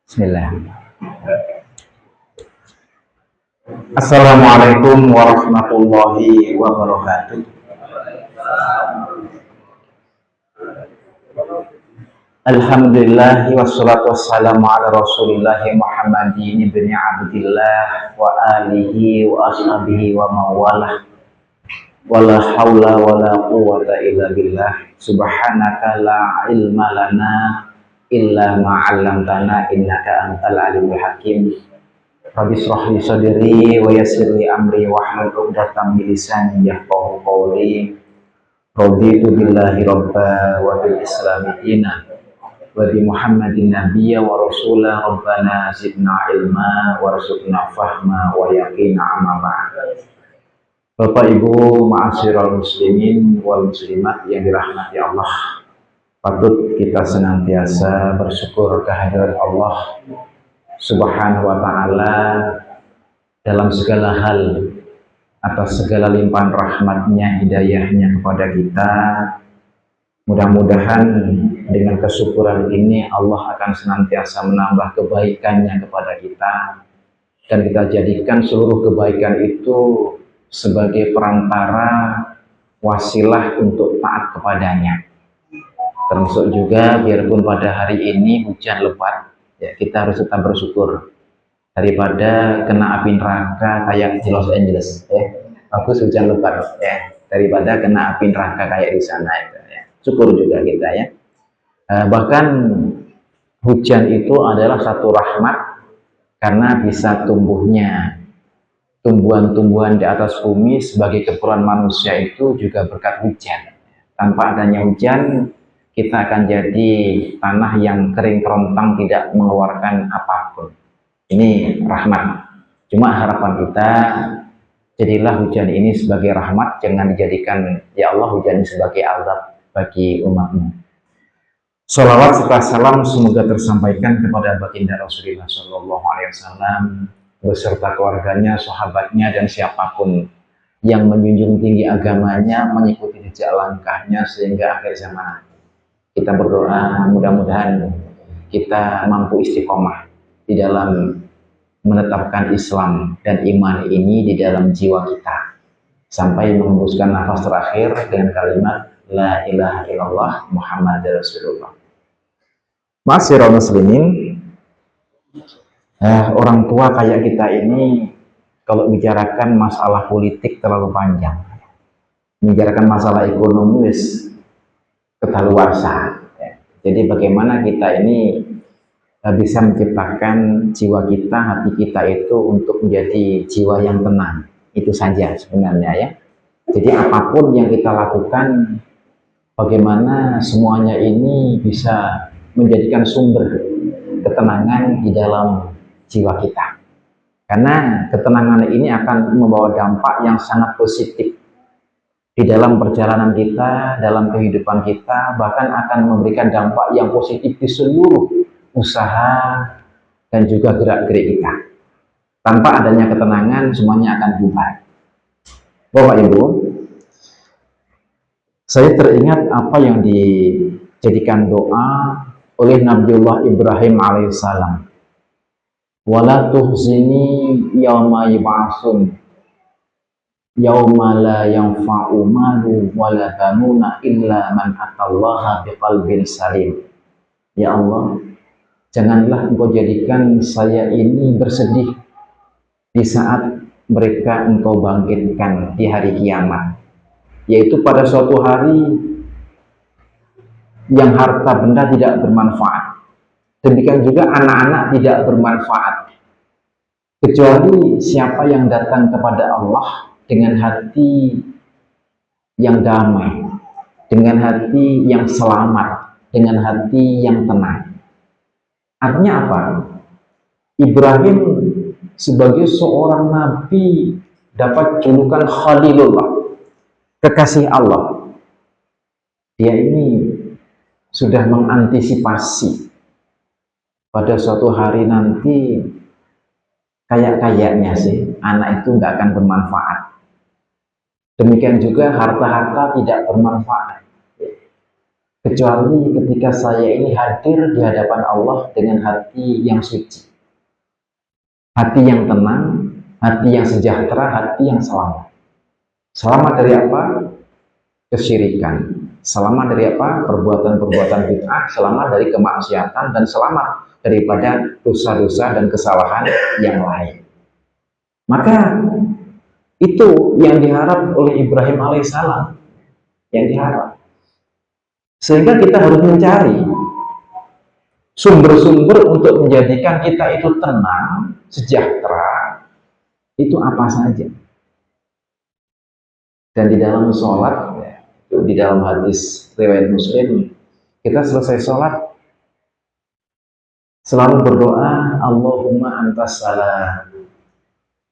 Bismillah. Assalamualaikum warahmatullahi wabarakatuh. Alhamdulillah wassalatu wassalamu ala rasulillahi Muhammadin ibni abdillah wa alihi wa ashabihi wa mawalah. Wala hawla wala quwwata illa billah. Subhanaka la ilma lana illa ma'allamtana innaka antal alimul hakim. Rabbi shrah li sadri wa yassir li amri wahlul 'uqdatam min lisani yafqahu qawli. Raditu billahi rabba wa bil islami dina wa bi Muhammadin nabiyya wa rasula. Rabbana zidna ilma warzuqna fahma wa yaqina amma ba'd. Bapak Ibu ma'asyiral muslimin wal muslimat yang dirahmati Allah, patut kita senantiasa bersyukur kehadirat Allah Subhanahu wa ta'ala dalam segala hal, atas segala limpahan rahmatnya, hidayahnya kepada kita. Mudah-mudahan dengan kesyukuran ini Allah akan senantiasa menambah kebaikannya kepada kita, dan kita jadikan seluruh kebaikan itu sebagai perantara wasilah untuk taat kepadanya. Termasuk juga biarpun pada hari ini hujan lebat, ya kita harus tetap bersyukur daripada kena api neraka kayak di Los Angeles, ya. Bagus hujan lebat, ya, daripada kena api neraka kayak di sana, ya. Syukur juga kita, ya. Bahkan hujan itu adalah satu rahmat karena bisa tumbuhnya tumbuhan-tumbuhan di atas bumi sebagai keperluan manusia itu juga berkat hujan. Tanpa adanya hujan, kita akan jadi tanah yang kering kerontang, tidak mengeluarkan apapun. Ini rahmat. Cuma harapan kita, jadilah hujan ini sebagai rahmat, jangan dijadikan ya Allah hujan ini sebagai azab bagi umatmu. Sholawat serta salam semoga tersampaikan kepada baginda Rasulullah SAW beserta keluarganya, sahabatnya, dan siapapun yang menjunjung tinggi agamanya, mengikuti jejak langkahnya sehingga akhir zaman. Kita berdoa mudah-mudahan kita mampu istiqomah di dalam menetapkan Islam dan iman ini di dalam jiwa kita sampai menghembuskan nafas terakhir dengan kalimat La ilaha illallah Muhammad Rasulullah. Ma'asyiral muslimin, orang tua kayak kita ini kalau bicarakan masalah politik terlalu panjang, bicarakan masalah ekonomi kedaluarsa, ya. Jadi bagaimana kita ini bisa menciptakan jiwa kita, hati kita itu untuk menjadi jiwa yang tenang, itu saja sebenarnya, ya. Jadi apapun yang kita lakukan, bagaimana semuanya ini bisa menjadikan sumber ketenangan di dalam jiwa kita, karena ketenangan ini akan membawa dampak yang sangat positif di dalam perjalanan kita, dalam kehidupan kita, bahkan akan memberikan dampak yang positif di seluruh usaha dan juga gerak-gerik kita. Tanpa adanya ketenangan, semuanya akan bubar. Bapak Ibu, saya teringat apa yang dijadikan doa oleh Nabiullah Ibrahim alaihissalam. Wala tuhzini yauma yub'atsun yauma la yanfa'u malu wala banuna illa man atallaha biqalbin salim. Ya Allah, janganlah Engkau jadikan saya ini bersedih di saat mereka Engkau bangkitkan di hari kiamat, yaitu pada suatu hari yang harta benda tidak bermanfaat. Demikian juga anak-anak tidak bermanfaat, kecuali siapa yang datang kepada Allah dengan hati yang damai, dengan hati yang selamat, dengan hati yang tenang. Artinya apa? Ibrahim sebagai seorang nabi dapat julukan Khalilullah, kekasih Allah. Dia ini sudah mengantisipasi pada suatu hari nanti kayaknya sih anak itu nggak akan bermanfaat. Demikian juga harta-harta tidak bermanfaat. kecuali ketika saya ini hadir di hadapan Allah dengan hati yang suci, hati yang tenang, hati yang sejahtera, hati yang selamat. Selamat dari apa? Kesyirikan. Selamat dari apa? Perbuatan-perbuatan bid'ah, selamat dari kemaksiatan, dan selamat daripada dosa-dosa dan kesalahan yang lain. Maka itu yang diharap oleh Ibrahim alaihissalam, yang diharap. Sehingga kita harus mencari sumber-sumber untuk menjadikan kita itu tenang, sejahtera, itu apa saja. Dan di dalam sholat, di dalam hadis riwayat Muslim, kita selesai sholat selalu berdoa, Allahumma antas salam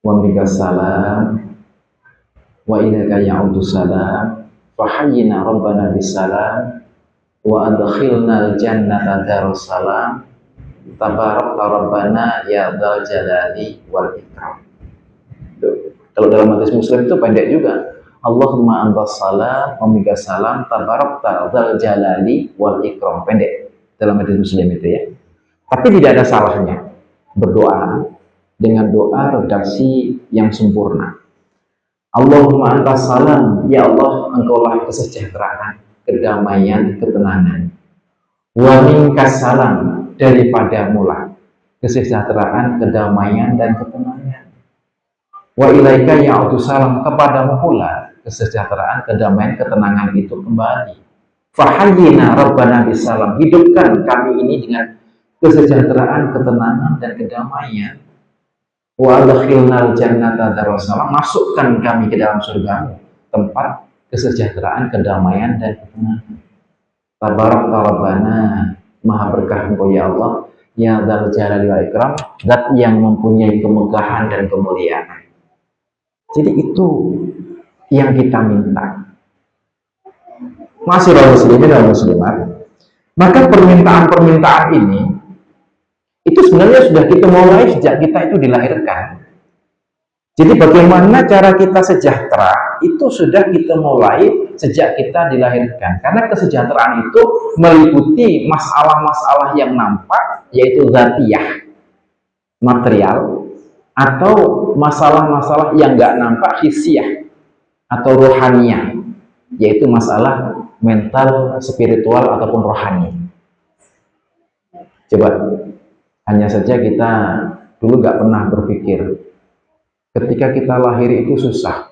wa minkas salam wa ilaika ya'udus salam fahayyina rabbana bisalam wa adkhilnal jannata darussalam tabarakta rabbana ya dzal jalali wal ikram. Kalau dalam hadis Muslim itu pendek juga, Allahumma antas salam wa minkas salam tabarakta dzal jalali wal ikram. Pendek dalam hadis Muslim itu ya. Tapi tidak ada salahnya berdoa dengan doa redaksi yang sempurna. Allahumma antas salam, ya Allah, engkaulah kesejahteraan, kedamaian, ketenangan. Wa minkas salam, daripada mula kesejahteraan, kedamaian, dan ketenangan. Wa ilaika ya'udus salam, kepadamu pula kesejahteraan, kedamaian, ketenangan itu kembali. Fahayyina rabbana bisalam, hidupkan kami ini dengan kesejahteraan, ketenangan, dan kedamaian. Wa adkhilnal jannata darussalam, masukkan kami ke dalam surga, tempat kesejahteraan, kedamaian, dan ketenangan. Tabarakta rabbana, maha berkah engkau ya Allah, ya dzal jalali wal ikram, zat yang mempunyai kemegahan dan kemuliaan. Jadi itu yang kita minta. Ma'asyiral muslimin dan muslimat, maka permintaan-permintaan ini itu sebenarnya sudah kita mulai sejak kita itu dilahirkan. Jadi bagaimana cara kita sejahtera itu sudah kita mulai sejak kita dilahirkan. Karena kesejahteraan itu meliputi masalah-masalah yang nampak, yaitu dzatiyah, material, atau masalah-masalah yang nggak nampak, hissiyah, atau rohaniyah, yaitu masalah mental, spiritual, ataupun rohani. Coba, hanya saja kita dulu nggak pernah berpikir ketika kita lahir itu susah,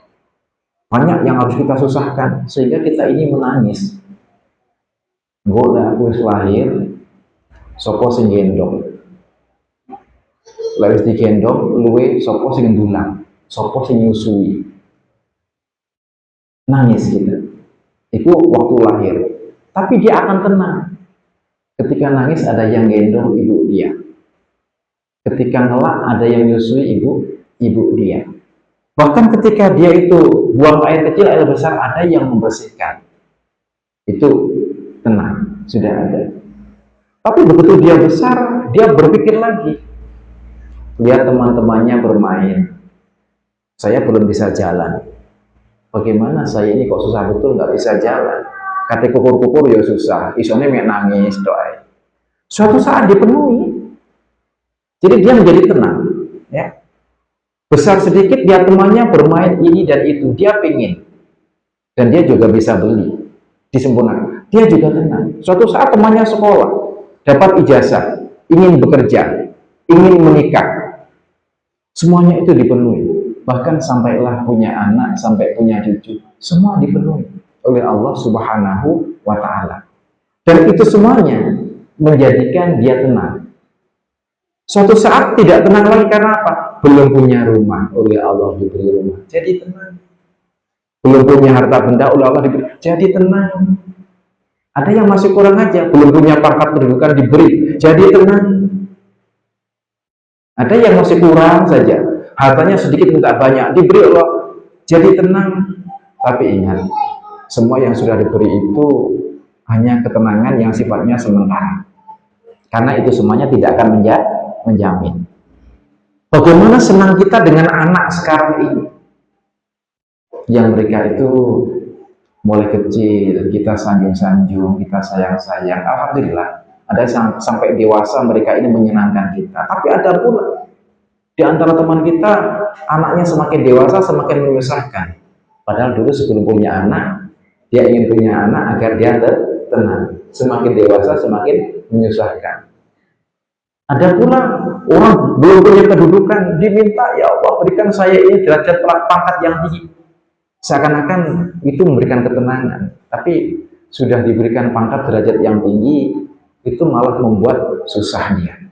banyak yang harus kita susahkan sehingga kita ini menangis. Gue aku lahir, sopo sing gendong, lewis digendong, luwe sopo sing ndulang, sopo sing nyusui, nangis kita. Itu waktu lahir, tapi dia akan tenang ketika nangis ada yang gendong ibu dia. Ketika ngelak ada yang menyusui ibu dia. Bahkan ketika dia itu buang air kecil, air besar, ada yang membersihkan. Itu tenang, sudah ada. Tapi begitu dia besar, dia berpikir lagi. Lihat teman-temannya bermain. Saya belum bisa jalan. Bagaimana saya ini kok susah betul nggak bisa jalan? Kata kukur-kukur ya susah. Isone mek nangis doa. Suatu saat dipenuhi. Jadi dia menjadi tenang, ya. Besar sedikit dia temannya bermain ini dan itu, dia pingin, dan dia juga bisa beli, disempurnakan. Dia juga tenang. Suatu saat temannya sekolah, dapat ijazah, ingin bekerja, ingin menikah, semuanya itu dipenuhi. Bahkan sampailah punya anak, sampai punya cucu, semua dipenuhi oleh Allah Subhanahu wa Ta'ala. Dan itu semuanya menjadikan dia tenang. Suatu saat tidak tenang lagi karena apa? Belum punya rumah, oleh Allah diberi rumah, jadi tenang. Belum punya harta benda, oleh Allah diberi, jadi tenang. Ada yang masih kurang aja, belum punya pangkat kedudukan, diberi, jadi tenang. Ada yang masih kurang saja, hartanya sedikit minta banyak, diberi Allah, jadi tenang. Tapi ingat, semua yang sudah diberi itu hanya ketenangan yang sifatnya sementara. Karena itu semuanya tidak akan menjamin. Bagaimana senang kita dengan anak sekarang ini, yang mereka itu mulai kecil kita sanjung-sanjung, kita sayang-sayang, alhamdulillah. Ada sampai dewasa mereka ini menyenangkan kita. Tapi ada pula di antara teman kita, anaknya semakin dewasa semakin menyusahkan. Padahal dulu sebelum punya anak, dia ingin punya anak agar dia tenang. Semakin dewasa semakin menyusahkan. Ada pula orang belum punya kedudukan, diminta, ya Allah berikan saya ini derajat pangkat yang tinggi. Seakan-akan itu memberikan ketenangan. Tapi sudah diberikan pangkat derajat yang tinggi, itu malah membuat susah dia.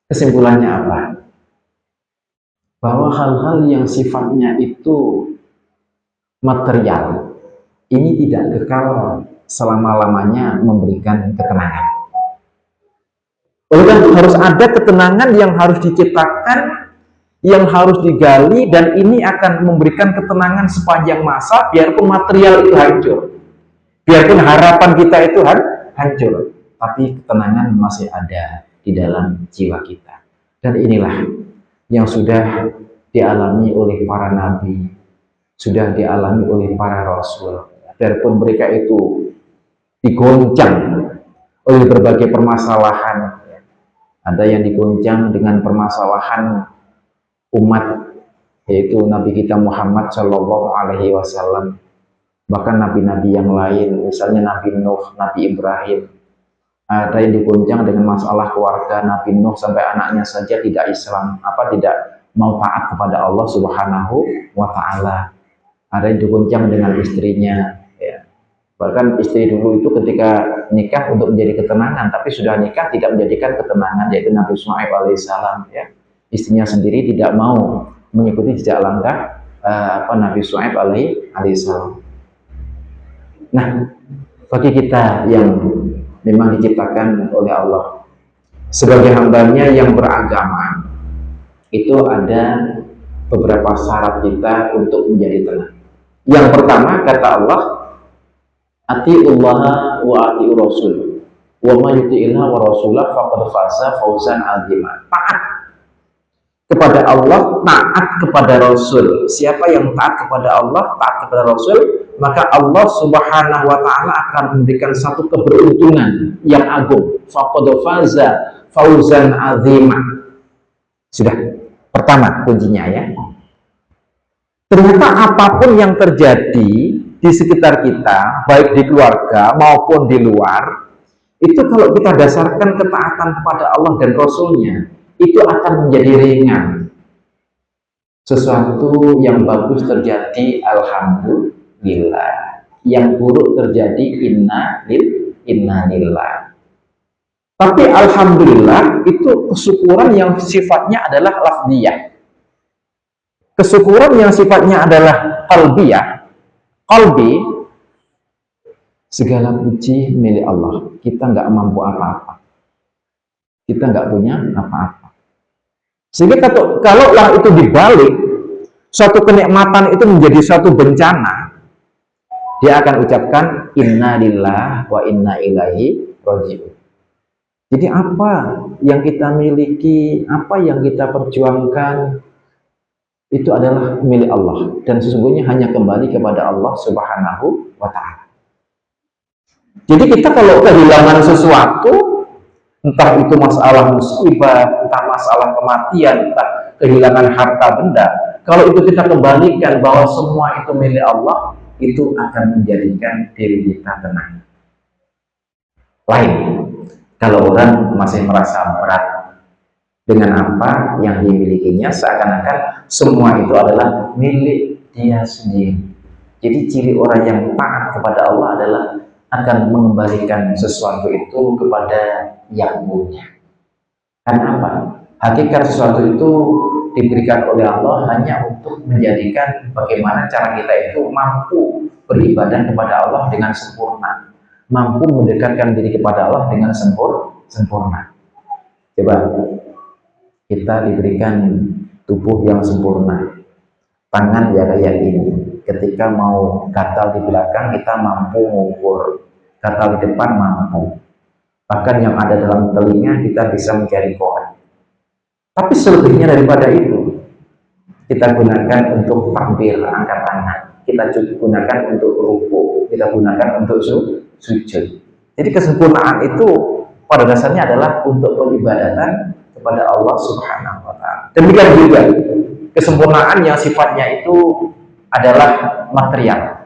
Kesimpulannya apa? Bahwa hal-hal yang sifatnya itu material ini tidak kekal selama-lamanya memberikan ketenangan. Oleh karena harus ada ketenangan yang harus diciptakan, yang harus digali, dan ini akan memberikan ketenangan sepanjang masa biarpun material itu hancur, biarpun harapan kita itu hancur, tapi ketenangan masih ada di dalam jiwa kita. Dan inilah yang sudah dialami oleh para nabi, sudah dialami oleh para rasul, biarpun mereka itu digoncang oleh berbagai permasalahan. Ada yang digoncang dengan permasalahan umat, yaitu Nabi kita Muhammad Shallallahu Alaihi Wasallam, bahkan nabi-nabi yang lain, misalnya Nabi Nuh, Nabi Ibrahim. Ada yang digoncang dengan masalah keluarga. Nabi Nuh sampai anaknya saja tidak Islam, tidak mau taat kepada Allah Subhanahu wa Ta'ala. Ada yang digoncang dengan istrinya, ya. Bahkan istri dulu itu ketika nikah untuk menjadi ketenangan, tapi sudah nikah tidak menjadikan ketenangan, yaitu Nabi Syuaib alaihissalam, ya. Istrinya sendiri tidak mau mengikuti jejak langkah Nabi Syuaib alaihissalam. Nah, bagi kita yang memang diciptakan oleh Allah sebagai hambanya yang beragama, itu ada beberapa syarat kita untuk menjadi tenang. Yang pertama, kata Allah, atiullaha wa atiur rasul, wa may yuti'illah wa rasulah faqad faza fawzan 'azima. Taat kepada Allah, taat kepada Rasul. Siapa yang taat kepada Allah, taat kepada Rasul, maka Allah Subhanahu wa Ta'ala akan memberikan satu keberuntungan yang agung. Faqad faza fawzan 'azima. Sudah, pertama kuncinya, ya. Ternyata apapun yang terjadi di sekitar kita, baik di keluarga maupun di luar, itu kalau kita dasarkan ketaatan kepada Allah dan Rasulnya, itu akan menjadi ringan. Sesuatu yang bagus terjadi, alhamdulillah. Yang buruk terjadi, innalillah. Tapi alhamdulillah itu kesyukuran yang sifatnya adalah lafziyah. Kesyukuran yang sifatnya adalah qalbiyah. Qalbi, segala puji milik Allah. Kita nggak mampu apa-apa. Kita nggak punya apa-apa. Sehingga kalaulah itu dibalik, suatu kenikmatan itu menjadi suatu bencana, dia akan ucapkan inna lillah wa inna ilaihi raji'un. Jadi apa yang kita miliki, apa yang kita perjuangkan, itu adalah milik Allah, dan sesungguhnya hanya kembali kepada Allah Subhanahu wa Ta'ala. Jadi kita kalau kehilangan sesuatu, entah itu masalah musibah, entah masalah kematian, entah kehilangan harta benda, kalau itu kita kembalikan bahwa semua itu milik Allah, itu akan menjadikan diri kita tenang. Lain kalau orang masih merasa berat dengan apa yang dimilikinya, seakan-akan semua itu adalah milik dia sendiri. Jadi ciri orang yang taat kepada Allah adalah akan mengembalikan sesuatu itu kepada yang punya. Karena apa? Hakikat sesuatu itu diberikan oleh Allah hanya untuk menjadikan bagaimana cara kita itu mampu beribadah kepada Allah dengan sempurna, mampu mendekatkan diri kepada Allah dengan sempurna. Coba kita diberikan tubuh yang sempurna, tangan ya kayak ini. Ketika mau gatal di belakang, kita mampu mengukur, gatal di depan mampu. Bahkan yang ada dalam telinga kita bisa mencari korek. Tapi selebihnya daripada itu, kita gunakan untuk takbir, angkat tangan. kita gunakan untuk ruku, kita gunakan untuk sujud. Jadi kesempurnaan itu pada dasarnya adalah untuk peribadatan kepada Allah Subhanahu wa taala. Demikian juga kesempurnaan yang sifatnya itu adalah material.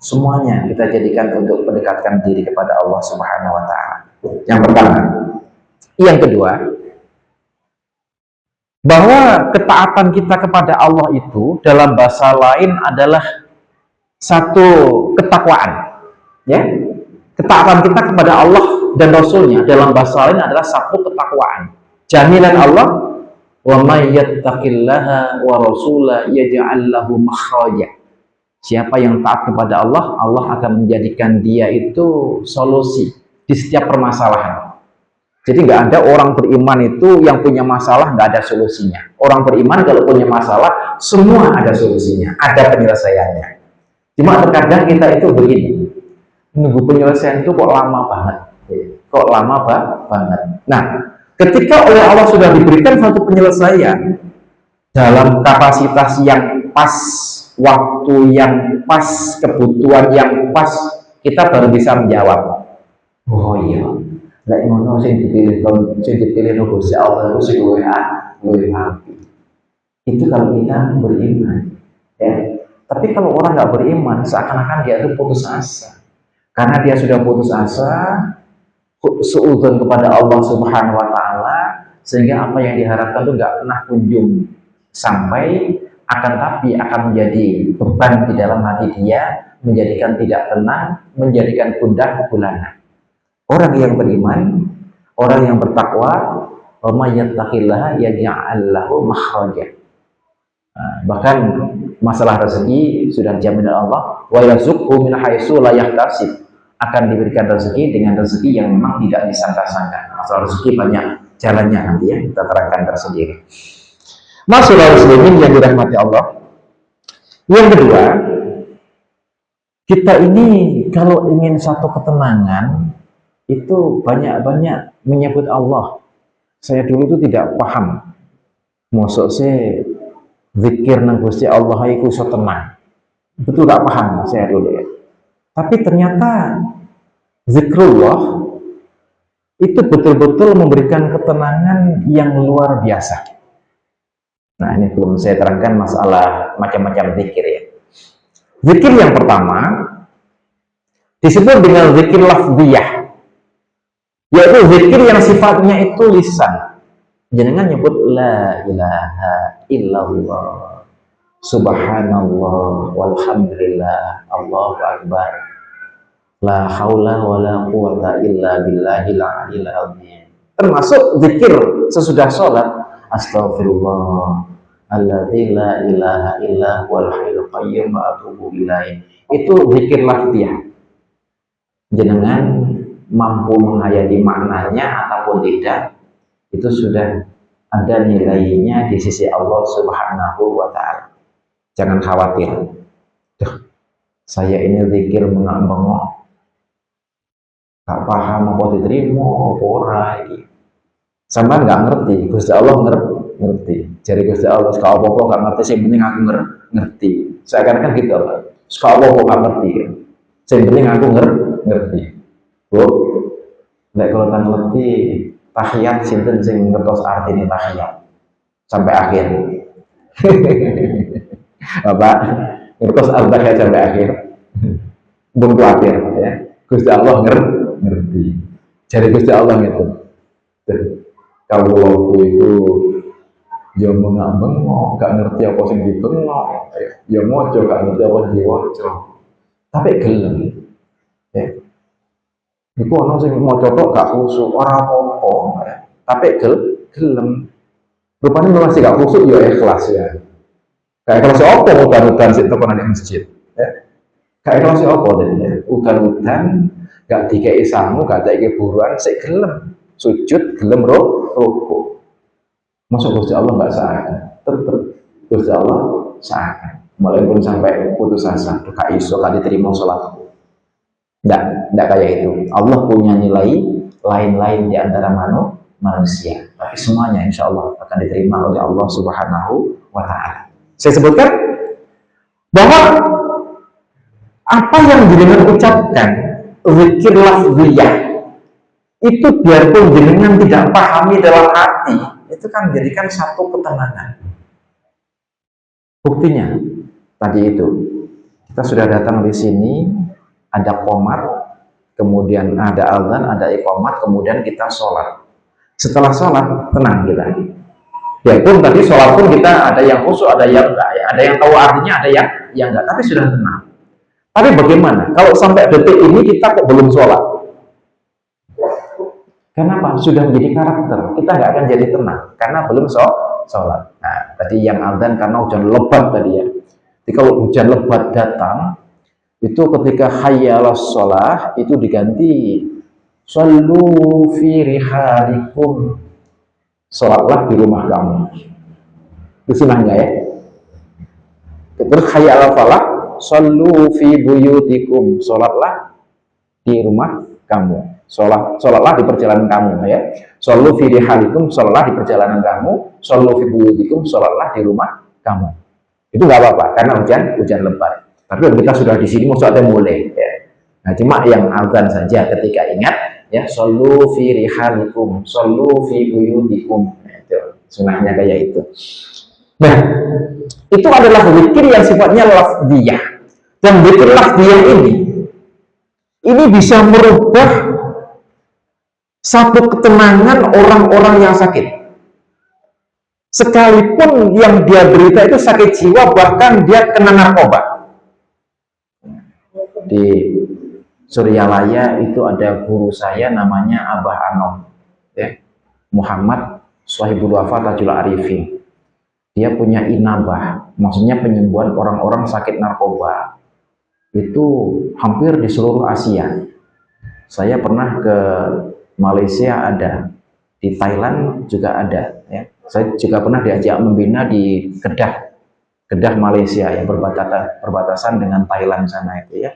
Semuanya kita jadikan untuk mendekatkan diri kepada Allah Subhanahu wa taala. Yang pertama. Yang kedua, bahwa ketaatan kita kepada Allah itu dalam bahasa lain adalah satu ketakwaan. Ya. Ketaatan kita kepada Allah dan Rasulnya dalam bahasa lain adalah satu ketakwaan. Jaminan Allah, wa may yattaqillaha wa rasulahu yaj'al lahu makhraja. Siapa yang taat kepada Allah, Allah akan menjadikan dia itu solusi di setiap permasalahan. Jadi nggak ada orang beriman itu yang punya masalah nggak ada solusinya. Orang beriman kalau punya masalah, semua ada solusinya, ada penyelesaiannya. Cuma terkadang kita itu begini, nunggu penyelesaian itu kok lama banget. Kok lama banget. Nah, ketika oleh Allah sudah diberikan satu penyelesaian dalam kapasitas yang pas, waktu yang pas, kebutuhan yang pas, kita baru bisa menjawab. Oh iya, lek ngono sing dipilih nopo Gusti Allah itu sing luwih apik. Itu kalau kita beriman, ya. Tapi kalau orang nggak beriman, seakan-akan dia itu putus asa. Karena dia sudah putus asa, suudzon kepada Allah Subhanahu wa taala, sehingga apa yang diharapkan itu nggak pernah kunjung sampai, akan tapi akan menjadi beban di dalam hati dia, menjadikan tidak tenang, menjadikan gundah gulana. Orang yang beriman, orang yang bertakwa, wa may yattaqillaha yaj'al lahu makhraja. Bahkan masalah rezeki sudah dijamin oleh Allah, wa yarzuqhu min haitsu la yahtasib. Akan diberikan rezeki dengan rezeki yang memang tidak disangka-sangka. Masalah rezeki banyak jalannya nanti ya, kita terangkan tersendiri. Masalah muslimin yang dirahmati Allah. Yang kedua, kita ini kalau ingin satu ketenangan, itu banyak-banyak menyebut Allah. Saya dulu itu tidak paham. Mosok saya zikir nang Gusti Allah iku iso tenang. Betul gak paham saya dulu ya. Tapi ternyata zikrullah itu betul-betul memberikan ketenangan yang luar biasa. Nah, ini belum saya terangkan masalah macam-macam zikir ya. Zikir yang pertama disebut dengan zikir lafziyah, yaitu zikir yang sifatnya itu lisan. Jangan nyebut la ilaha illallah, subhanallah, walhamdulillah, Allahu akbar, la haula wala quwata illa billahil aliyil azim. Termasuk zikir sesudah sholat, astagfirullah alladzi la ilaha illa huwal hayyul qayyum wa atubu ilaih. Itu zikir lafziyah. Jenengan mampu menghayati maknanya ataupun tidak, itu sudah ada nilainya di sisi Allah Subhanahu wa taala. Jangan khawatir. Duh, saya ini zikir bengok-bengok, gak paham apa diterima apa ora iki. Sampai nggak ngerti, Gusti Allah ngerti. Jadi Gusti Allah kalau apa-apa nggak ngerti, yang penting aku ngerti. Seakan-akan gitu Allah. Kalau apa-apa nggak ngerti, yang penting aku ngerti. Bu, lek kalau tak ngerti tahiyat sinten sing ngertos artine tahiyat sampai akhir. Bapak ngertos al-tahiyat sampai akhir. Belum akhir ya. Gusti Allah ngerti. Jadi Gusti Allah gitu. Kalau itu ya bengok, gak ngerti apa sing dibengok, ya mojo gak ngerti apa sing diwojo. Tapi gelem. Ya. Iku ana sing maca tok gak khusuk, ora apa-apa ya. Tapi gelem. Rupane masih gak khusuk ya ikhlas ya. Gak ikhlas apa udan-udan sik teko nang masjid, ya. Gak ikhlas apa dene. Udan-udan gak dikei sangu, gak dikei buruan, sik gelem. Sujud gelem ruku. Masuk Gusti Allah gak seakan. Tetep Gusti Allah seakan. Mulai pun sampai putus asa, gak iso gak diterima salatku. Tidak kayak itu. Allah punya nilai lain-lain di antara manusia. Tapi semuanya insya Allah akan diterima oleh Allah Subhanahu wa ta'ala. Saya sebutkan bahwa Apa yang jenengan ucapkan zikir lafziyah itu biarpun jenengan tidak pahami dalam hati, itu kan menjadikan satu ketenangan. Buktinya tadi itu kita sudah datang di sini, ada qomat, kemudian ada azan, ada iqamat, kemudian kita sholat. Setelah sholat tenang kita. Biarpun tadi sholat pun kita ada yang khusyuk, ada yang enggak, ya. Ada yang tahu artinya, ada yang enggak, tapi sudah tenang. Tapi bagaimana kalau sampai detik ini kita kok belum sholat? Kenapa? Sudah menjadi karakter. Kita nggak akan jadi tenang karena belum sholat. Nah, tadi yang azan karena hujan lebat tadi ya. Jadi kalau hujan lebat datang, itu ketika hayya 'alas shalah itu diganti shallu fi rihalikum. Sholatlah di rumah kamu. Itu sunnahnya ya. Terus hayya 'alal falah, shallu fi buyutikum. Sholatlah di rumah kamu. Sholatlah di perjalanan kamu ya. Shallu fi rihalikum, sholatlah di perjalanan kamu. Shallu fi buyutikum, sholatlah di rumah kamu. Itu nggak apa-apa karena hujan lebat. Tapi kita sudah di sini maksudnya mulai ya. Nah, cuma yang azan saja ketika ingat ya, shallu fi rihalikum, shallu fi buyutikum. Nah, itu sunahnya kayak itu. Nah, itu adalah zikir yang sifatnya lafziyah. Dan zikir lafziyah ini bisa merubah satu ketenangan orang-orang yang sakit. Sekalipun yang dia derita itu sakit jiwa, bahkan dia kena narkoba. Di Suryalaya itu ada guru saya namanya Abah Anom ya, Muhammad Shahibul Wafa Tajul Arifin. Dia punya inabah, maksudnya penyembuhan orang-orang sakit narkoba itu hampir di seluruh Asia. Saya pernah ke Malaysia ada, di Thailand juga ada ya. Saya juga pernah diajak membina di Kedah Malaysia yang berbatasan dengan Thailand sana itu ya.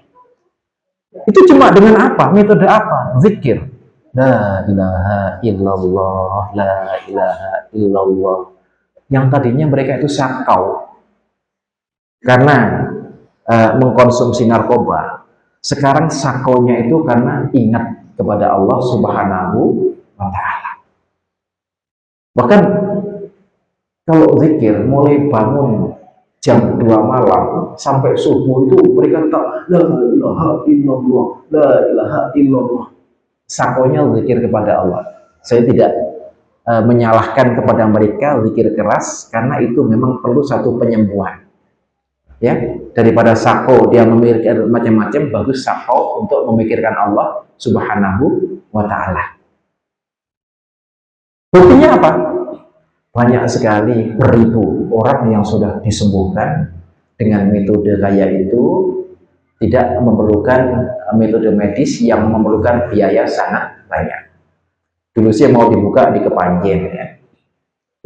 Itu cuma dengan apa? Metode apa? Zikir. La ilaha illallah, la ilaha illallah. Yang tadinya mereka itu sakau karena mengkonsumsi narkoba. Sekarang sakaunya itu karena ingat kepada Allah Subhanahu wa Ta'ala. Bahkan kalau zikir mulai bangun jam 2 malam sampai subuh itu mereka tak la ilaha illallah, la ilaha illallah. Sakaunya zikir kepada Allah. Saya tidak menyalahkan kepada mereka zikir keras karena itu memang perlu satu penyembuhan. Ya, daripada sako dia memikirkan macam-macam, bagus sako untuk memikirkan Allah Subhanahu wa Ta'ala. Buktinya apa? Banyak sekali beribu orang yang sudah disembuhkan dengan metode kayak itu, tidak memerlukan metode medis yang memerlukan biaya sangat banyak. Dulu sih mau dibuka di Kepanjen ya,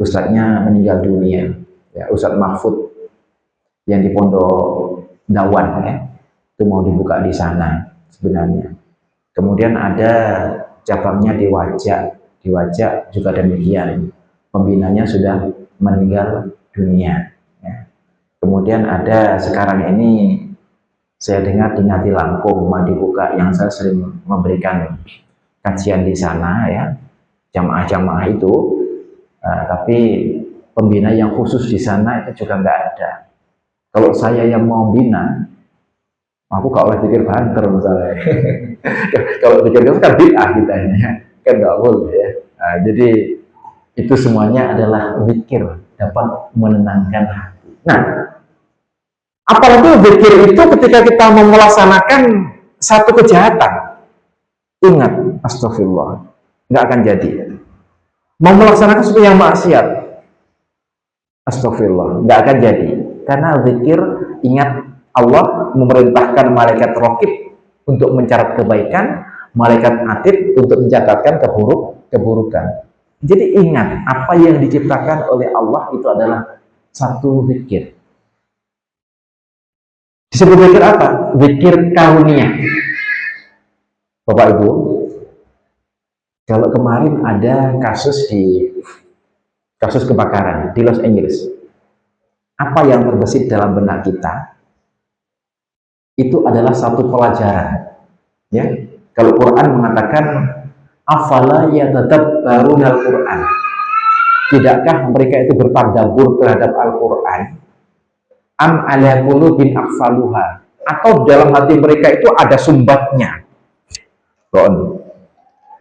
ustadznya meninggal dunia ya, Ustadz Mahfud yang di Pondok Dawan ya, itu mau dibuka di sana sebenarnya. Kemudian ada cabangnya di Wajak juga demikian, pembinanya sudah meninggal dunia ya. Kemudian ada sekarang ini saya dengar di Ngati Langkung mau dibuka, yang saya sering memberikan kajian di sana ya, jamaah-jamaah itu, tapi pembina yang khusus di sana itu juga nggak ada. Kalau saya yang mau bina, aku gak boleh pikir banter misalnya. Kalau pikir itu kan bid'ah kitanya, kan gak boleh ya. Nah, jadi itu semuanya adalah zikir, dapat menenangkan hati. Nah, apalagi zikir itu ketika kita mau melaksanakan satu kejahatan, ingat, astagfirullah, nggak akan jadi. Mau melaksanakan sesuatu yang maksiat, astagfirullah, nggak akan jadi. Karena zikir, ingat Allah memerintahkan malaikat raqib untuk mencatat kebaikan, malaikat atid untuk mencatatkan keburukan. Jadi ingat, apa yang diciptakan oleh Allah itu adalah satu zikir. Disebut zikir apa? Zikir kauniyah. Bapak Ibu, kalau kemarin ada kasus kebakaran di Los Angeles, apa yang terbesit dalam benak kita? itu adalah satu pelajaran. Ya, kalau Quran mengatakan afala yatadabbarunal Quran, tidakkah mereka itu bertadabbur terhadap Al-Quran? Am ala qulubin aqfaluha, atau dalam hati mereka itu ada sumbatnya. Kon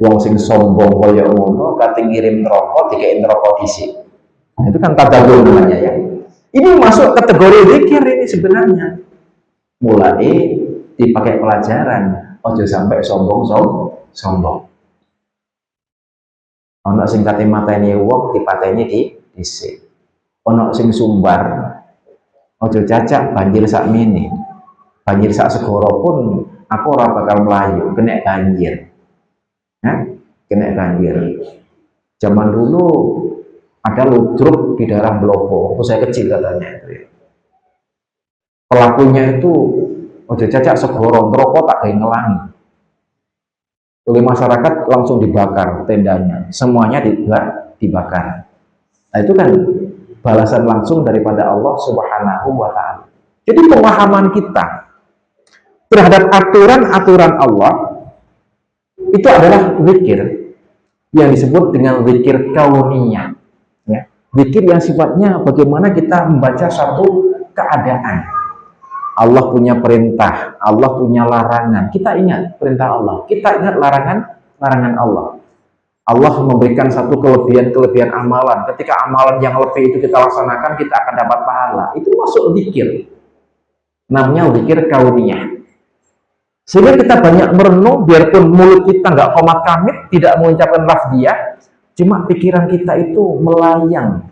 wong sing sombong kaya ngono kate ngirim neraka dikek neraka dhisik. Itu kan tadabbur namanya ya. Ini masuk kategori zikir ini sebenarnya. Mulai dipakai pelajaran, ojo sampai sombong. Ono sing kate mateni wong dipateni dhisik. Ono sing sumbar, ojo cacak banjir sak mene. Banjir sak segoro pun aku ora bakal melayu, kena banjir. Kena banjir. Zaman dulu ada ludruk di daerah Belopo, waktu saya kecil katanya itu ya. Pelakunya itu ojo cacak segoro, rokok tak kayak ngelangi. Oleh masyarakat langsung dibakar tendanya, semuanya dibakar. Nah itu kan balasan langsung daripada Allah Subhanahu wa Ta'ala. Jadi pemahaman kita terhadap aturan-aturan Allah itu adalah zikir yang disebut dengan zikir kauniyah, ya. Zikir yang sifatnya bagaimana kita membaca satu keadaan. Allah punya perintah, Allah punya larangan. Kita ingat perintah Allah, kita ingat larangan Allah. Allah memberikan satu kelebihan amalan. Ketika amalan yang lebih itu kita laksanakan, kita akan dapat pahala. Itu masuk zikir. Namanya zikir kauniyah. Sehingga kita banyak merenung, biarpun mulut kita nggak komat kamit, tidak mengucapkan lafziyah, cuma pikiran kita itu melayang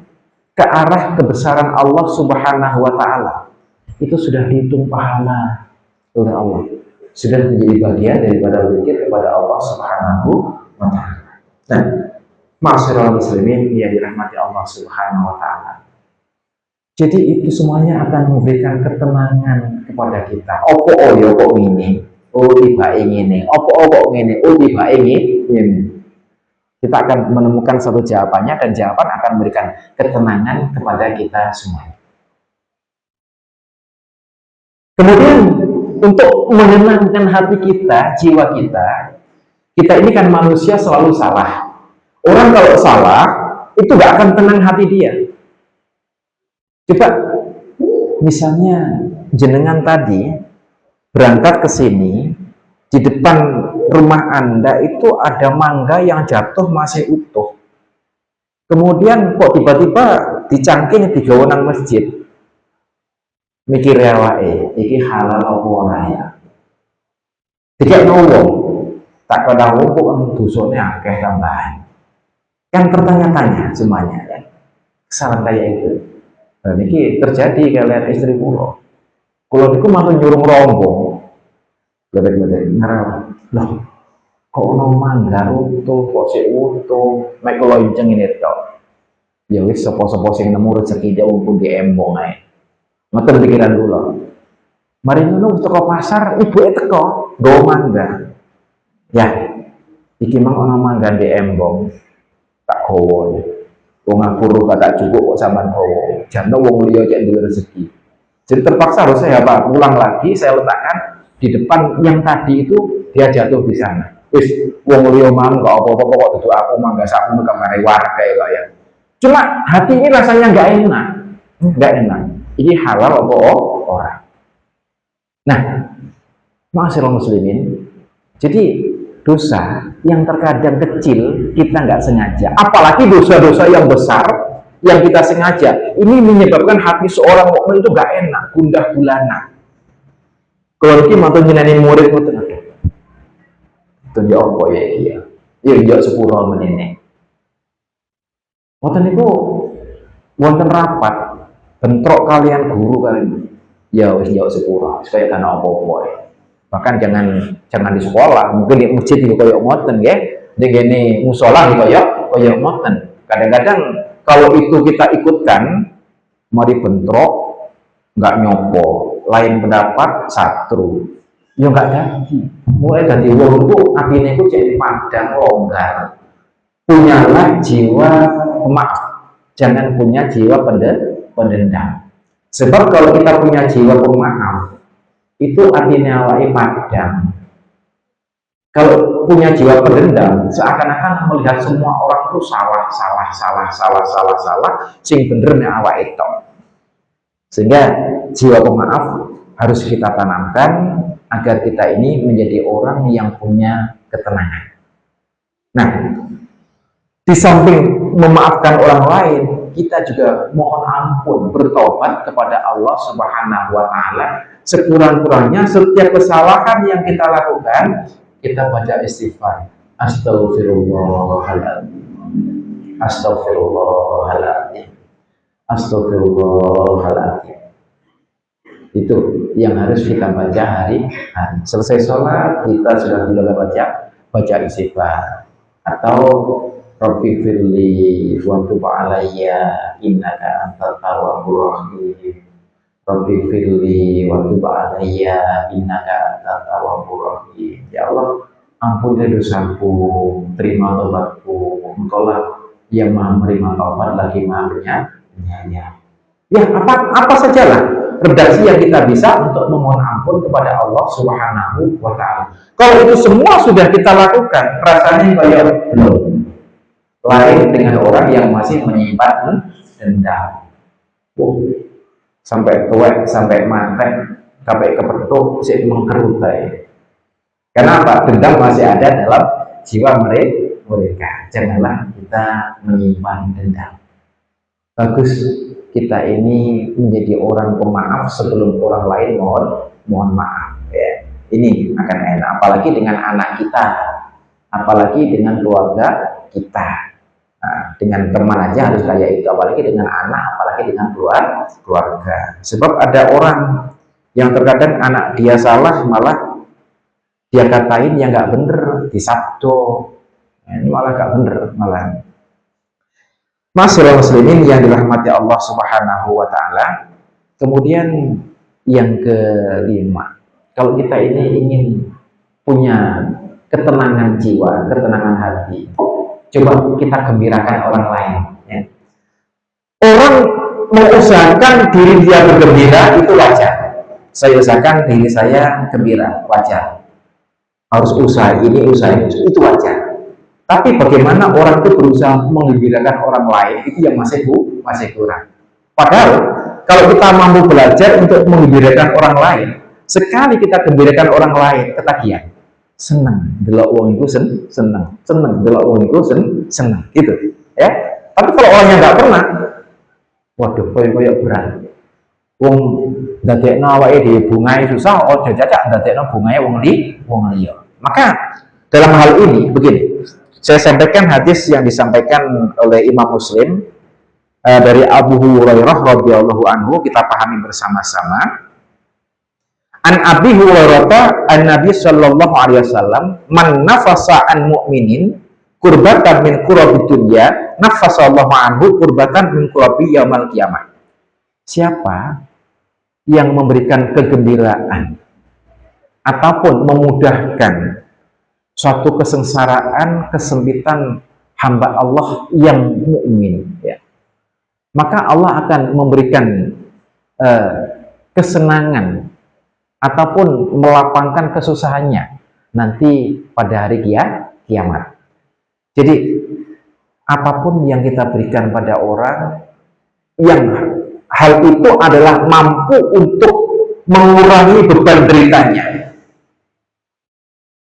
ke arah kebesaran Allah Subhanahu wa Ta'ala. Itu sudah dihitung pahala oleh Allah, sudah menjadi bagian daripada zikir kepada Allah Subhanahu wa Ta'ala. Nah, ma'asyiral muslimin yang dirahmati Allah Subhanahu wa Ta'ala. Jadi itu semuanya akan memberikan ketenangan kepada kita. Opo yo kok ini? Oh tiba ini, opo ini, oh tiba ini. Kita akan menemukan satu jawabannya, dan jawaban akan memberikan ketenangan kepada kita semua. Kemudian untuk menenangkan hati kita, jiwa kita ini kan manusia selalu salah. Orang kalau salah itu gak akan tenang hati dia. Coba misalnya jenengan tadi berangkat ke sini, di depan rumah Anda itu ada mangga yang jatuh masih utuh. Kemudian kok tiba-tiba dicangking di gawanang masjid. Mikir wae, iki halal apa ora ya? Tidak ngomong, tak kadang ngomong dosane akeh tambahan. Kan tertanya-tanya semuanya kan. Kesalahan kayak itu. Dan ini terjadi kalian istri kula. Kula niku malah nyurung rombong. Gede-gede ngarep. Loh, kok ono mangga utuh, kok sik utuh, mek kula inceng ngene tok. Ya wis sapa-sapa sing nemu rezeki dia umpun di embong ae. Ngoten pikiran kula. Mari ngono teko pasar, ibuke teko, nggawa mangga. Ya, iki mang ana mangga di embong. Tak gowo. Wong aku ora tak cukup kok sampean gowo. Jane wong liya cek duwe rezeki. Jadi terpaksa harus saya pulang lagi, saya letakkan di depan yang tadi itu dia jatuh di sana. Wis wong liya mang kok apa-apa kok duduk aku mangga sakmu kamare warga ya. Cuma hati ini rasanya nggak enak. Nggak enak. Ini halal apa orang? Nah, ma'asyiral muslimin, jadi dosa yang terkadang kecil kita nggak sengaja, apalagi dosa-dosa yang besar yang kita sengaja, ini menyebabkan hati seorang mukmin itu nggak enak, gundah gulana. Kalau kita mau nyenani murid itu ya apa ya dia, ya sepuluh menit. Wonten itu wonten rapat. Bentrok kalian guru kalian, ya wis jauh sepura, supaya karena apa-apa. Bahkan jangan di sekolah, mungkin di masjid itu koyok ngoten ya, di gini musola itu koyok ngoten. Kadang-kadang kalau itu kita ikutkan, mari bentrok, nggak nyopo, lain pendapat satu, ya nggak jadi. Mulai dari wong itu artinya itu jadi padang longgar. Punyalah jiwa pemaaf, jangan punya jiwa pendendam. Sebab kalau kita punya jiwa pemaaf, itu artinya awake padang. Kalau punya jiwa pendendam, seakan-akan melihat semua orang itu salah, sing bener nek awak itu. Sehingga jiwa pemaaf harus kita tanamkan agar kita ini menjadi orang yang punya ketenangan. Nah, di samping memaafkan orang lain, kita juga mohon ampun, bertobat kepada Allah Subhanahu wa Ta'ala. Sekurang-kurangnya setiap kesalahan yang kita lakukan, kita baca istighfar. Astagfirullahaladzim, astagfirullahaladzim, astagfirullahaladzim. Itu yang harus kita baca hari-hari. Selesai sholat, kita sudah mulai baca istighfar. Atau Rabbi firli wa tub alayya innaka antat tawwabur rahim. Rabbi firli wa tub alayya innaka antat tawwabur rahim. Ya Allah, ampuni dosaku, terima tobatku. Engkaulah yang Maha menerima taubat lagi Maha penyayang. Ya, apa sajalah redaksi yang kita bisa untuk memohon ampun kepada Allah Subhanahu wa Ta'ala. Kalau itu semua sudah kita lakukan, rasanya kayak belum. Lain dengan orang yang masih menyimpan dendam. Sampai tuwek, sampai mati, sampai kepetuk, sih mengkerutai. Kenapa? Dendam masih ada dalam jiwa mereka. Janganlah kita menyimpan dendam. Bagus kita ini menjadi orang pemaaf sebelum orang lain mohon maaf. Ya. Ini akan enak. Apalagi dengan anak kita, apalagi dengan keluarga kita. Nah, dengan teman aja harus kayak itu, apalagi dengan anak, apalagi dengan keluarga. Sebab ada orang yang terkadang anak dia salah malah dia katain yang nggak bener, disabdo. Ini malah nggak bener malah. Masyaallah muslimin yang dirahmati Allah Subhanahu wa Ta'ala. Kemudian yang kelima, kalau kita ini ingin punya ketenangan jiwa, ketenangan hati, coba kita gembirakan orang lain. Ya. Orang mengusahakan diri dia bergembira itu wajar. Saya usahakan diri saya gembira, wajar. Harus usaha ini, usaha itu wajar. Tapi bagaimana orang itu berusaha menggembirakan orang lain, itu yang masih kurang. Padahal kalau kita mampu belajar untuk menggembirakan orang lain, sekali kita gembirakan orang lain, ketagihan. Senang delok wong iku seneng delok wong iku seneng gitu ya. Tapi kalau orangnya nggak pernah, waduh koyo berat. Wong ndadekno awake dhewe bungae susah, ojo jajak ndadekno bungae wong liya. Maka dalam hal ini begini, saya sampaikan hadis yang disampaikan oleh Imam Muslim dari Abu Hurairah radhiyallahu anhu, kita pahami bersama-sama. An Abi Hurairah an Nabi sallallahu alaihi wasallam, man nafasa an mu'minin kurbatan min kurabi dunya nafasallahu anhu kurbatan min kurabi yaumil qiyamah. Siapa yang memberikan kegembiraan ataupun memudahkan suatu kesengsaraan, kesempitan hamba Allah yang mukmin, ya, maka Allah akan memberikan kesenangan ataupun melapangkan kesusahannya nanti pada hari kiamat. Jadi apapun yang kita berikan pada orang, yang hal itu adalah mampu untuk mengurangi beban deritanya.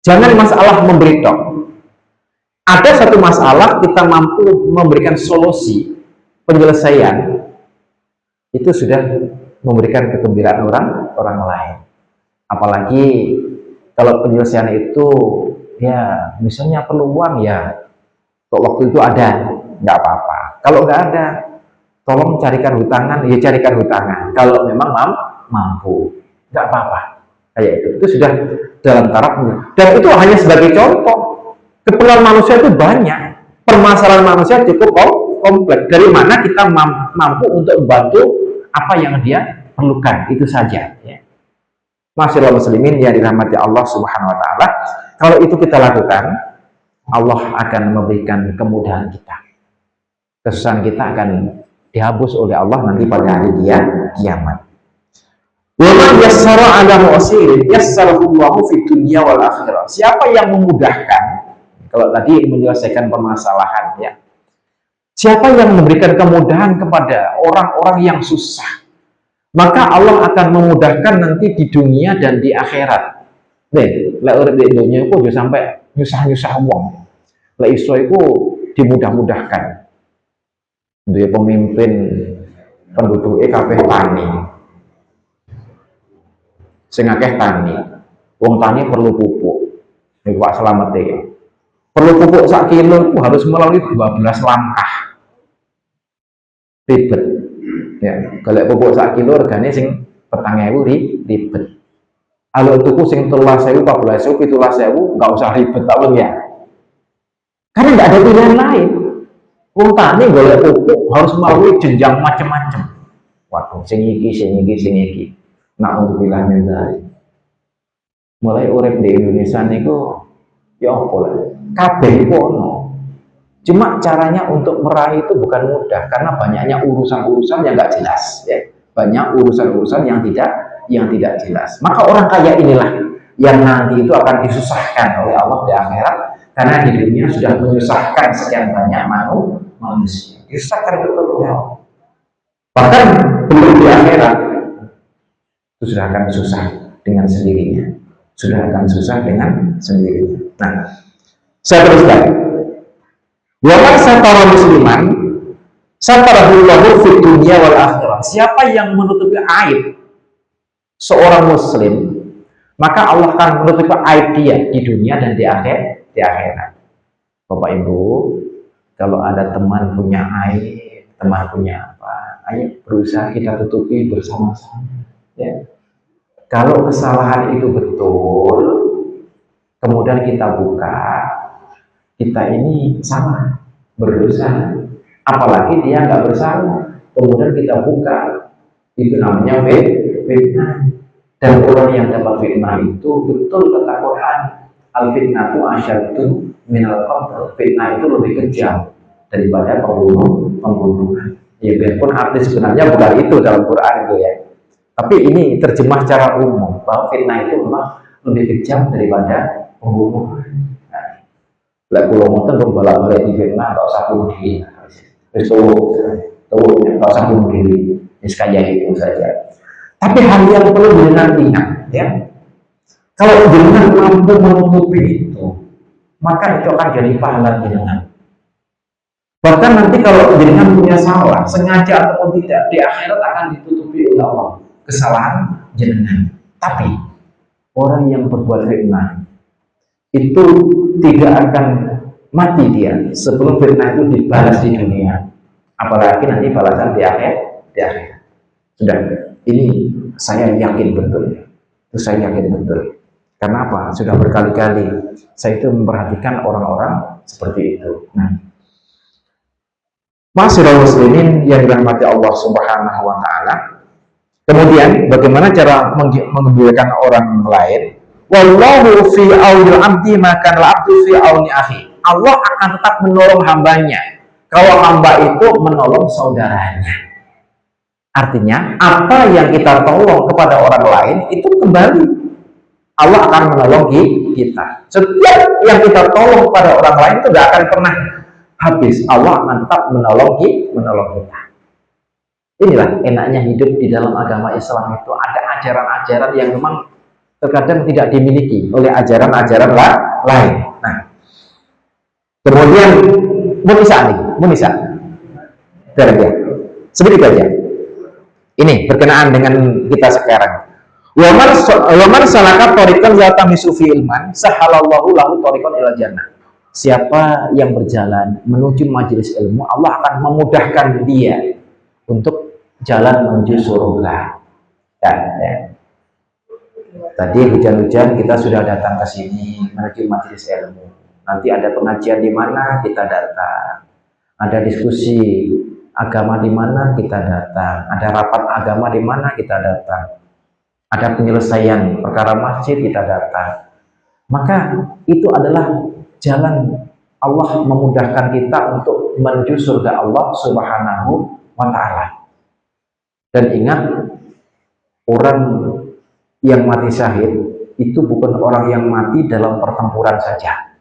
Jangan masalah memberi dong. Ada satu masalah kita mampu memberikan solusi penyelesaian, itu sudah memberikan kegembiraan orang lain. Apalagi kalau penyelesaian itu ya misalnya perlu uang, ya kok waktu itu ada, nggak apa-apa. Kalau nggak ada, tolong carikan hutangan, ya carikan hutangan. Kalau memang mampu, nggak apa-apa. Kayak itu sudah dalam tarafnya. Dan itu hanya sebagai contoh. Keperluan manusia itu banyak, permasalahan manusia cukup kompleks. Dari mana kita mampu untuk membantu apa yang dia perlukan, itu saja. Ya. Masyaallah muslimin yang dirahmati Allah Subhanahu wa Ta'ala, kalau itu kita lakukan, Allah akan memberikan kemudahan kita. Kesusahan kita akan dihapus oleh Allah nanti pada hari kiamat. Wa man yassara 'ala mu'sirin yassarahu Allahu fid dunya wal akhirah. Siapa yang memudahkan, kalau tadi menyelesaikan permasalahan ya. Siapa yang memberikan kemudahan kepada orang-orang yang susah, maka Allah akan memudahkan nanti di dunia dan di akhirat. Nih, lek urip di dunia iku yo sampai nyusah-nyusah wong. Lek iso iku dimudah-mudahkan. Duwe pemimpin penduduknya kabeh tani. Sing akeh tani. Wong tani perlu pupuk. Niku Pak Slamet iki. Perlu pupuk sak kilo itu harus melalui 12 langkah. Ribet. Ya, kalau pupuk sak kilo regane sing 4.000 ribet. Kalau tuku sing 13.000, 14.000, 17.000 enggak usah ribet tau ya. Karena enggak ada pilihan lain. Wong tani golek pupuk harus melalui jenjang macam-macam. Waduh, sing iki. Nah, untuk bilangnya dari mulai urip di Indonesia niku ya apa lah, kabeh ono. Cuma caranya untuk meraih itu bukan mudah karena banyaknya urusan-urusan yang nggak jelas ya. Banyak urusan-urusan yang tidak jelas. Maka orang kaya inilah yang nanti itu akan disusahkan oleh Allah di akhirat karena di dunia sudah menyusahkan sekian banyak manusia. Disusahkan betul ya. Bahkan belum di akhirat itu sudah akan susah dengan sendirinya. Nah, saya teruskan. Wa man satara musliman satarahullahu fid dunya wal akhirah. Siapa yang menutupi aib seorang muslim, maka Allah akan menutupi aib dia di dunia dan di akhirat. Bapak Ibu, kalau ada teman punya aib, teman punya apa, ayo berusaha kita tutupi bersama-sama. Ya. Kalau kesalahan itu betul, kemudian kita buka, kita ini salah, berdosa. Apalagi dia nggak bersalah, kemudian kita buka, itu namanya fitnah. Dan orang yang dapat fitnah itu betul kata Quran, al fitnatu asyaddu minal qatl. Fitnah itu lebih kejam daripada pembunuhan. Ya biarpun arti sebenarnya bukan itu dalam Quran itu ya. Tapi ini terjemah secara umum bahwa fitnah itu memang lebih kejam daripada pembunuhan. Lah kalau mau tentu balik di fitnah nggak usah bunuh diri. Nggak usah bunuh diri. Sekaya itu saja. Tapi hal yang perlu dinantikan, ya. Kalau jenengan mampu menutupi itu, maka itu akan jadi pahala jenengan. Bahkan nanti kalau jenengan punya salah, sengaja ataupun tidak, di akhirat akan ditutupi oleh Allah kesalahan jenengan. Tapi orang yang berbuat fitnah itu tidak akan mati dia sebelum fitnah itu dibalas di dunia, apalagi nanti balasan di akhirat. Sudah, ini saya yakin betul. Itu saya yakin betul. Karena apa? Sudah berkali-kali saya itu memperhatikan orang-orang seperti itu. Nah, Ma'asyiral muslimin yang dirahmati Allah Subhanahu wa taala. Kemudian bagaimana cara menggembirakan orang lain? Wallahu fi aunil abdi maka al-abdu fi auni akhi. Allah akan tetap menolong hambanya kalau hamba itu menolong saudaranya. Artinya apa yang kita tolong kepada orang lain itu kembali Allah akan menolong kita. Setiap yang kita tolong kepada orang lain itu tidak akan pernah habis. Allah akan tetap menolong kita. Inilah enaknya hidup di dalam agama Islam itu ada ajaran-ajaran yang memang terkadang tidak dimiliki oleh ajaran-ajaran lain. Nah, kemudian Munisa, derajat sedikit aja. Ini berkenaan dengan kita sekarang. Wa man salaka thariqan yaltamisu fi ilman sahalallahu lahu thariqan ilal jannah. Siapa yang berjalan menuju majelis ilmu, Allah akan memudahkan dia untuk jalan menuju surga. Ya. Tadi hujan-hujan kita sudah datang ke sini menuju majelis ilmu. Nanti ada pengajian di mana kita datang. Ada diskusi agama di mana kita datang. Ada rapat agama di mana kita datang. Ada penyelesaian perkara masjid kita datang. Maka itu adalah jalan Allah memudahkan kita untuk menuju surga Allah Subhanahu wa ta'ala. Dan ingat, orang yang mati syahid itu bukan orang yang mati dalam pertempuran saja.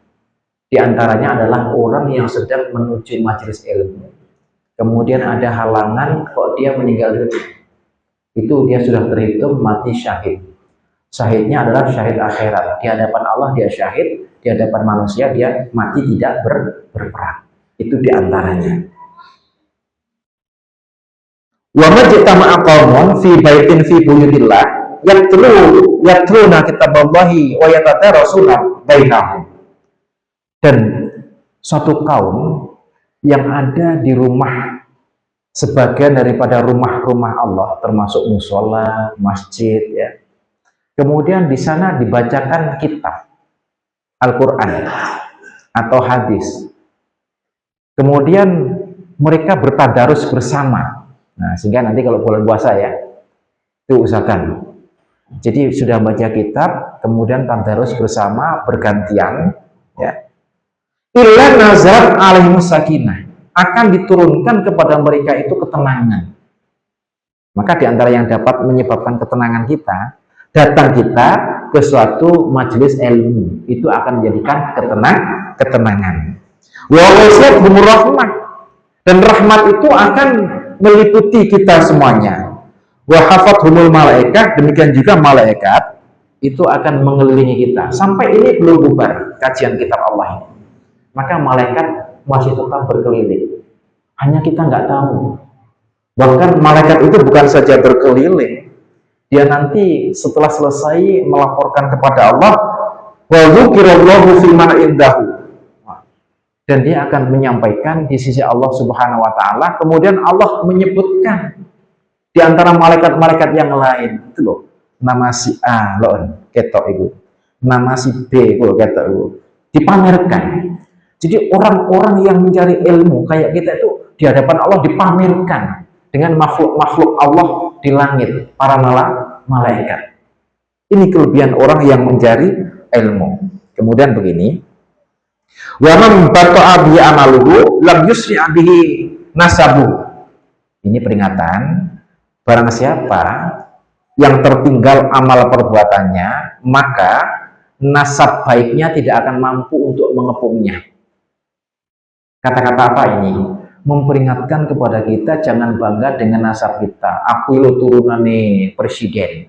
Di antaranya adalah orang yang sedang menuju majelis ilmu. Kemudian ada halangan kok dia meninggal dunia. Itu dia sudah terhitung mati syahid. Syahidnya adalah syahid akhirat. Di hadapan Allah dia syahid, di hadapan manusia dia mati tidak berperang. Itu di antaranya. Wa majtama'a qaumun fi baitin fi buyutillah yatluna kitaballahi wa yatadarasuna bainahum. Dan suatu kaum yang ada di rumah, sebagian daripada rumah-rumah Allah, termasuk musola, masjid, ya. Kemudian di sana dibacakan kitab Al-Quran atau hadis. Kemudian mereka bertadarus bersama. Nah, sehingga nanti kalau bulan puasa ya, itu usahakan. Jadi sudah baca kitab, kemudian tadarus bersama bergantian, ya. Illa nazarat alaihimus sakinah, akan diturunkan kepada mereka itu ketenangan. Maka di antara yang dapat menyebabkan ketenangan kita, datang kita ke suatu majelis ilmu, itu akan menjadikan ketenangan. Wa wasiyatuhumur rahmah, dan rahmat itu akan meliputi kita semuanya. Wa hafathumul malaikat, demikian juga malaikat itu akan mengelilingi kita. Sampai ini belum bubar kajian kitab Allah ini, maka malaikat masih tetap berkeliling. Hanya kita nggak tahu. Bahkan malaikat itu bukan saja berkeliling, dia nanti setelah selesai melaporkan kepada Allah, wa dzukirallahu fi man indahu, dan dia akan menyampaikan di sisi Allah Subhanahu wa taala. Kemudian Allah menyebutkan di antara malaikat-malaikat yang lain, itu loh, nama si A loh ketok itu, nama si B loh ketok itu, dipamerkan. Jadi orang-orang yang mencari ilmu kayak kita itu di hadapan Allah dipamerkan dengan makhluk-makhluk Allah di langit, para malaikat. Ini kelebihan orang yang mencari ilmu. Kemudian begini, wa man bata'a bi amaluhu lam yusri' bihi nasabu. Ini peringatan, barang siapa yang tertinggal amal perbuatannya, maka nasab baiknya tidak akan mampu untuk mengepungnya. Kata-kata apa ini? Memperingatkan kepada kita jangan bangga dengan nasab kita. Aku lo turunane presiden,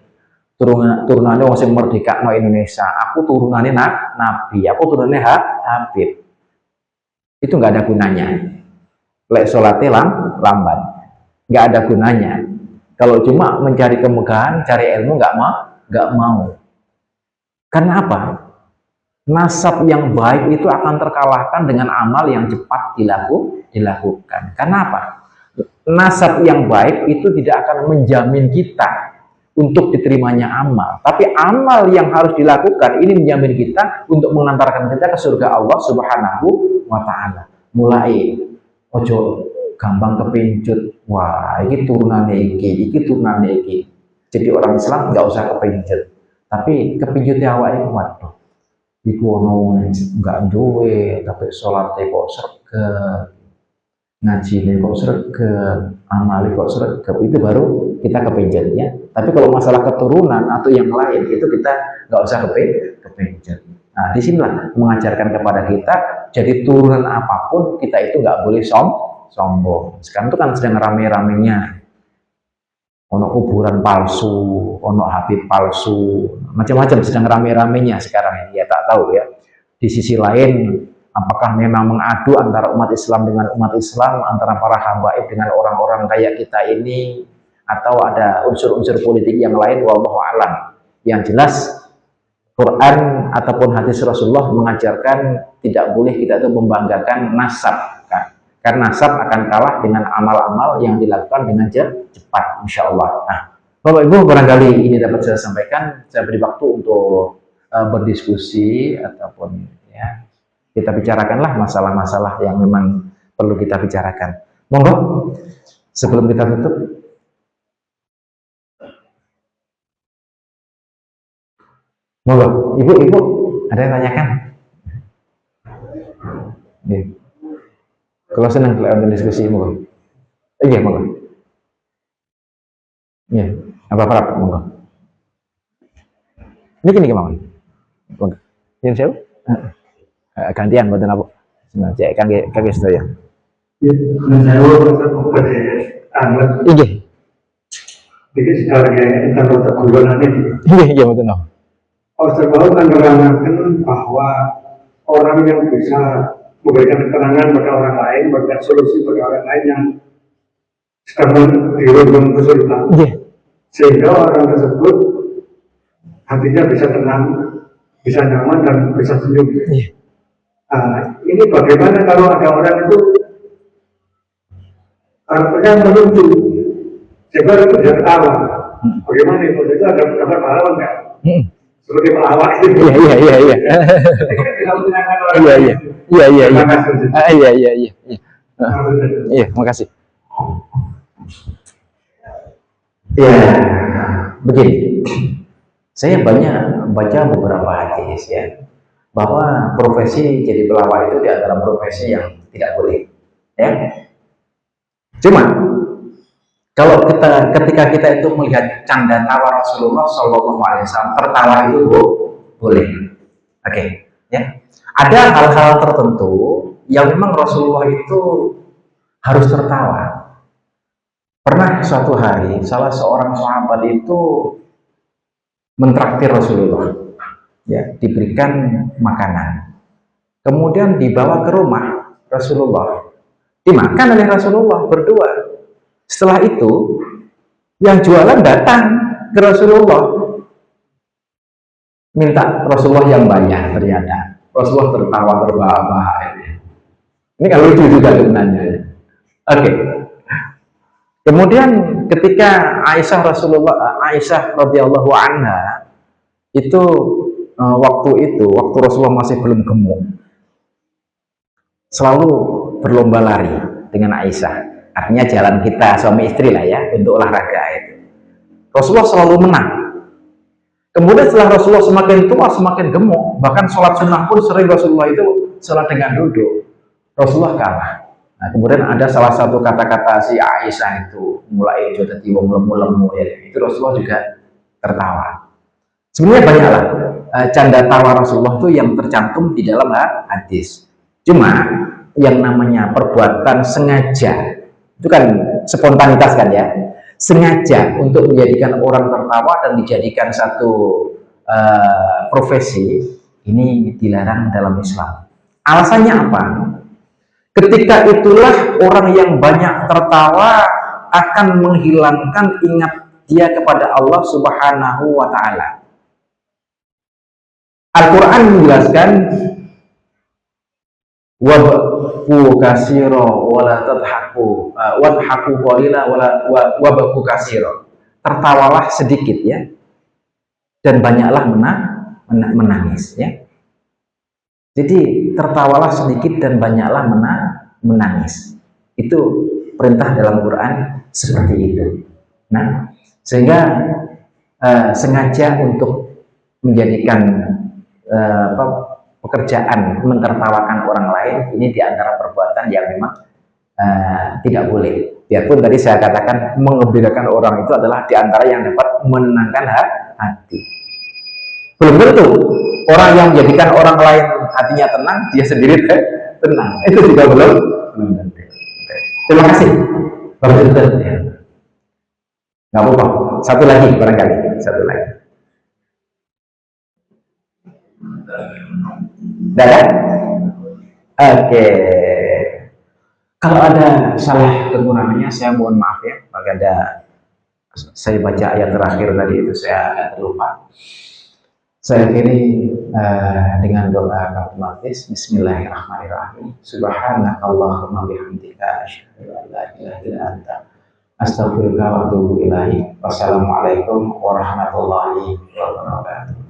turunane wong sing merdekakno Indonesia. Aku turunane nabi, aku turunane Habib. Itu nggak ada gunanya. Lek salate lambat, nggak ada gunanya. Kalau cuma mencari kemegahan, cari ilmu nggak mau. Karena apa? Nasab yang baik itu akan terkalahkan dengan amal yang cepat dilakukan. Karena apa? Nasab yang baik itu tidak akan menjamin kita untuk diterimanya amal. Tapi amal yang harus dilakukan ini menjamin kita untuk mengantarkan kita ke surga Allah Subhanahu wa ta'ala. Mulai ojo gampang kepincut. Wah, ini turunannya iki turunannya iki. Jadi orang Islam nggak usah kepincut. Tapi kepincutnya awak ini waduh. Iku ono nggak duwe, tapi sholatnya kok sregep, ngajinya kok sregep, amali kok sregep, itu baru kita kepenjat ya. Tapi kalau masalah keturunan atau yang lain itu kita nggak usah kepenjat. Nah, disinilah mengajarkan kepada kita, jadi turunan apapun kita itu nggak boleh sombong. Sekarang itu kan sedang rame-ramenya, ono kuburan palsu, ono Habib palsu, macam-macam sedang rame-ramenya sekarang ini, ya tak tahu ya. Di sisi lain, apakah memang mengadu antara umat Islam dengan umat Islam, antara para habaib dengan orang-orang kayak kita ini, atau ada unsur-unsur politik yang lain, wallahu alam. Yang jelas, Quran ataupun hadis Rasulullah mengajarkan tidak boleh kita itu membanggakan nasab. Karena nasab akan kalah dengan amal-amal yang dilakukan dengan cepat, insya Allah. Nah, Bapak Ibu, barangkali ini dapat saya sampaikan. Saya beri waktu untuk berdiskusi ataupun ya kita bicarakanlah masalah-masalah yang memang perlu kita bicarakan. Monggo, sebelum kita tutup. Monggo, Ibu, ada yang tanyakan? Ya. Kalau senang kalau diskusi, monggo. Iya, monggo. Iya. Apa Prab? Monggo. Ini kini kemauan. Monggo. Yang siapa? Gantian mboten apa. Cek kangge sedaya. Ya, saya kepada Ahmad. Inggih. Iki sekarang kita kota guyonan ini. Iya mboten. Australia menerangkan bahwa orang yang bisa memberikan keterangan pada orang lain, memberikan solusi pada orang lain yang sedang dirundung kesulitan, sehingga orang tersebut hatinya bisa tenang, bisa nyaman dan bisa senyum. Ini bagaimana kalau ada orang itu karakternya melucu, sehingga itu bisa ketawa. Bagaimana itu? Itu ada gambar pahlawan nggak? Seperti pelawak itu. Iya. Iya, makasih. Ya, begini. Saya banyak baca beberapa hadis ya, bahwa profesi jadi pelawak itu di antara profesi yang tidak boleh. Ya. Cuma kalau ketika kita itu melihat canda tawa Rasulullah Shallallahu Alaihi Wasallam, tertawa itu boleh. Oke, ya. Ada hal-hal tertentu yang memang Rasulullah itu harus tertawa. Pernah suatu hari salah seorang sahabat itu mentraktir Rasulullah, ya, diberikan makanan, kemudian dibawa ke rumah Rasulullah, dimakan oleh Rasulullah berdua. Setelah itu, yang jualan datang ke Rasulullah, minta Rasulullah yang banyak. Ternyata Rasulullah tertawa terbahak-bahak. Ini kalau lucu juga sebenarnya. Oke. Kemudian ketika Aisyah radhiyallahu anha itu waktu Rasulullah masih belum gemuk, selalu berlomba lari dengan Aisyah. Artinya jalan kita suami istri lah ya untuk olahraga itu. Rasulullah selalu menang. Kemudian setelah Rasulullah semakin tua semakin gemuk, bahkan sholat sunnah pun sering Rasulullah itu sholat dengan duduk. Rasulullah kalah. Nah, kemudian ada salah satu kata-kata si Aisyah itu mulai jadi wong lemu-lemu ya. Itu Rasulullah juga tertawa. Sebenarnya banyaklah canda tawa Rasulullah itu yang tercantum di dalam hadis. Cuma yang namanya perbuatan sengaja itu kan spontanitas kan ya, sengaja untuk menjadikan orang tertawa dan dijadikan satu profesi, ini dilarang dalam Islam. Alasannya apa? Ketika itulah orang yang banyak tertawa akan menghilangkan ingat dia kepada Allah Subhanahu wa Ta'ala. Al-Quran menjelaskan wabku kasiro wala tadhaku wadhaku qalila wabku kasiro, tertawalah sedikit ya dan banyaklah menangis ya. Jadi tertawalah sedikit dan banyaklah menangis. Itu perintah dalam Quran seperti itu. Nah, sehingga sengaja untuk menjadikan pekerjaan mentertawakan orang lain ini diantara perbuatan yang memang tidak boleh. Biarpun tadi saya katakan mengembirakan orang itu adalah diantara yang dapat menenangkan hati. Belum tentu orang yang menjadikan orang lain hatinya tenang, dia sendiri tenang. Itu juga belum tentu. Terima kasih. Nggak apa-apa. Satu lagi barangkali. Satu lagi. Dah? Oke. Kalau ada salah kekurangannya, saya mohon maaf ya. Bagi ada saya baca ayat terakhir tadi itu saya agak terlupa. Saya akhiri dengan doa kafaratis. Bismillahirrahmanirrahim. Subhanakallahumma bihamdika asyhadu an la ilaha illa anta astaghfiruka wa atubu ilaik. Wassalamualaikum warahmatullahi wabarakatuh.